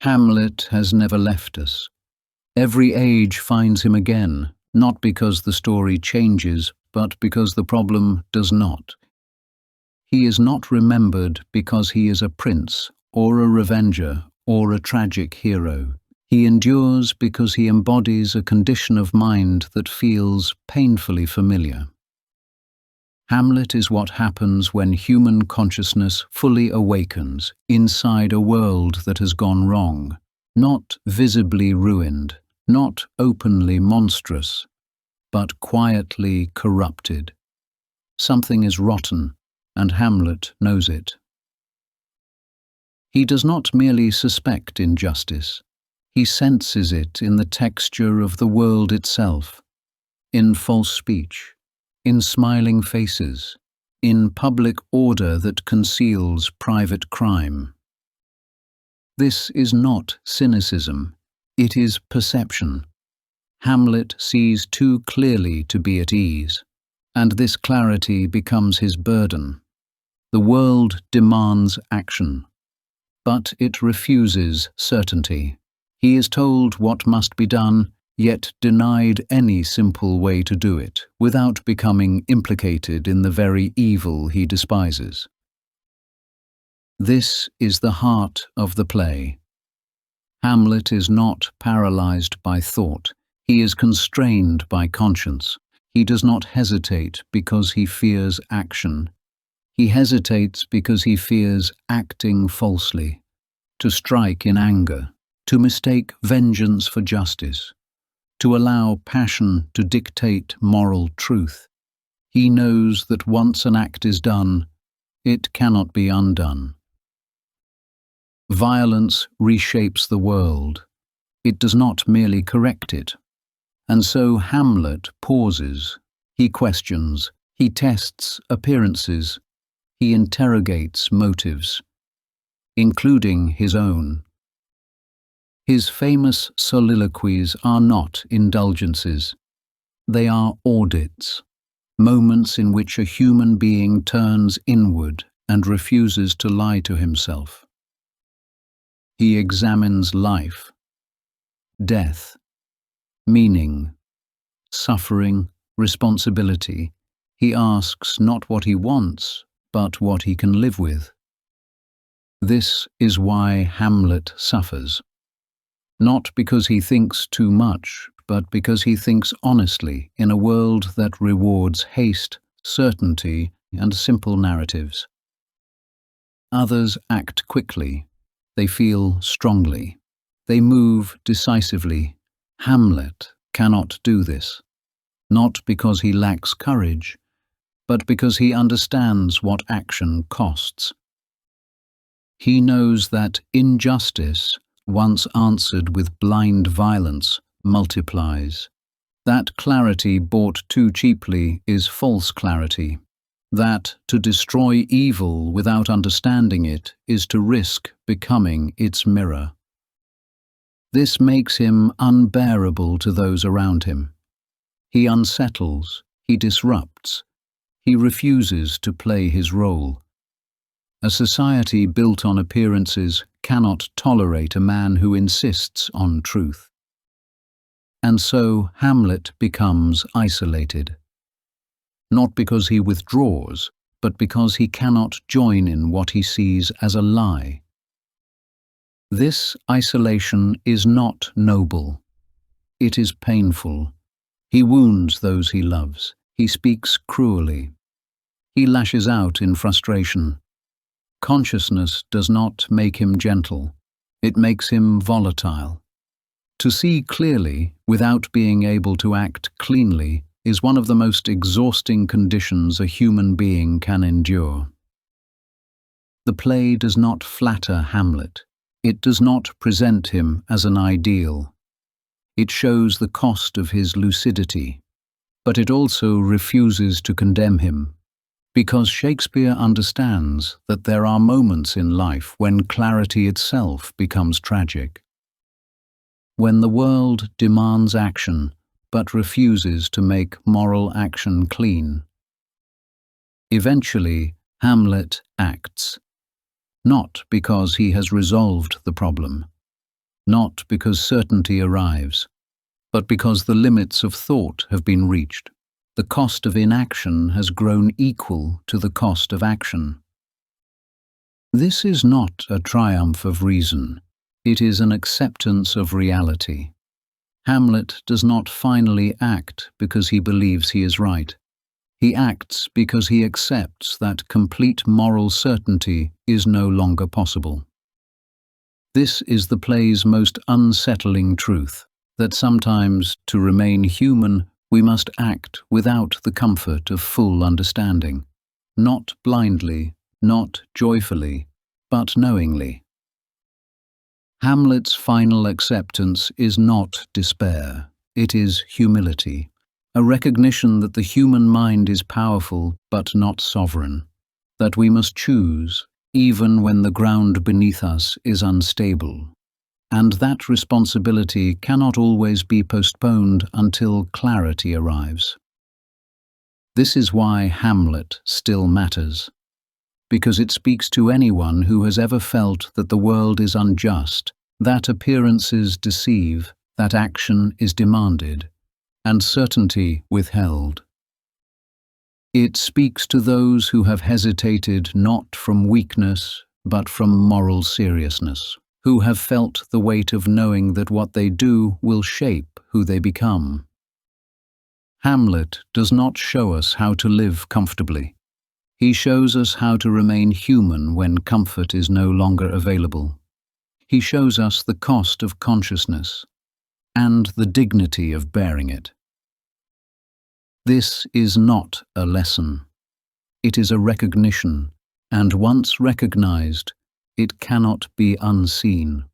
Hamlet has never left us. Every age finds him again, not because the story changes, but because the problem does not. He is not remembered because he is a prince, or a revenger, or a tragic hero. He endures because he embodies a condition of mind that feels painfully familiar. Hamlet is what happens when human consciousness fully awakens inside a world that has gone wrong, not visibly ruined, not openly monstrous, but quietly corrupted. Something is rotten, and Hamlet knows it. He does not merely suspect injustice. He senses it in the texture of the world itself, in false speech, in smiling faces, in public order that conceals private crime. This is not cynicism, it is perception. Hamlet sees too clearly to be at ease, and this clarity becomes his burden. The world demands action, but it refuses certainty. He is told what must be done, yet denied any simple way to do it, without becoming implicated in the very evil he despises. This is the heart of the play. Hamlet is not paralyzed by thought. He is constrained by conscience. He does not hesitate because he fears action. He hesitates because he fears acting falsely, to strike in anger, to mistake vengeance for justice, to allow passion to dictate moral truth. He knows that once an act is done, it cannot be undone. Violence reshapes the world. It does not merely correct it. And so Hamlet pauses. He questions. He tests appearances. He interrogates motives, including his own. His famous soliloquies are not indulgences. They are audits, moments in which a human being turns inward and refuses to lie to himself. He examines life, death, meaning, suffering, responsibility. He asks not what he wants, but what he can live with. This is why Hamlet suffers. Not because he thinks too much, but because he thinks honestly in a world that rewards haste, certainty, and simple narratives. Others act quickly. They feel strongly. They move decisively. Hamlet cannot do this, not because he lacks courage, but because he understands what action costs. He knows that injustice, once answered with blind violence, multiplies. That clarity bought too cheaply is false clarity. That to destroy evil without understanding it is to risk becoming its mirror. This makes him unbearable to those around him. He unsettles, he disrupts, he refuses to play his role. A society built on appearances cannot tolerate a man who insists on truth. And so Hamlet becomes isolated. Not because he withdraws, but because he cannot join in what he sees as a lie. This isolation is not noble. It is painful. He wounds those he loves. He speaks cruelly. He lashes out in frustration. Consciousness does not make him gentle. It makes him volatile. To see clearly without being able to act cleanly is one of the most exhausting conditions a human being can endure. The play does not flatter Hamlet. It does not present him as an ideal. It shows the cost of his lucidity, but it also refuses to condemn him, because Shakespeare understands that there are moments in life when clarity itself becomes tragic. When the world demands action, but refuses to make moral action clean. Eventually, Hamlet acts, not because he has resolved the problem, not because certainty arrives, but because the limits of thought have been reached. The cost of inaction has grown equal to the cost of action. This is not a triumph of reason. It is an acceptance of reality. Hamlet does not finally act because he believes he is right. He acts because he accepts that complete moral certainty is no longer possible. This is the play's most unsettling truth, that sometimes, to remain human, we must act without the comfort of full understanding, not blindly, not joyfully, but knowingly. Hamlet's final acceptance is not despair, it is humility, a recognition that the human mind is powerful but not sovereign, that we must choose even when the ground beneath us is unstable, and that responsibility cannot always be postponed until clarity arrives. This is why Hamlet still matters, because it speaks to anyone who has ever felt that the world is unjust, that appearances deceive, that action is demanded, and certainty withheld. It speaks to those who have hesitated not from weakness, but from moral seriousness, who have felt the weight of knowing that what they do will shape who they become. Hamlet does not show us how to live comfortably. He shows us how to remain human when comfort is no longer available. He shows us the cost of consciousness and the dignity of bearing it. This is not a lesson. It is a recognition, and once recognized, it cannot be unseen.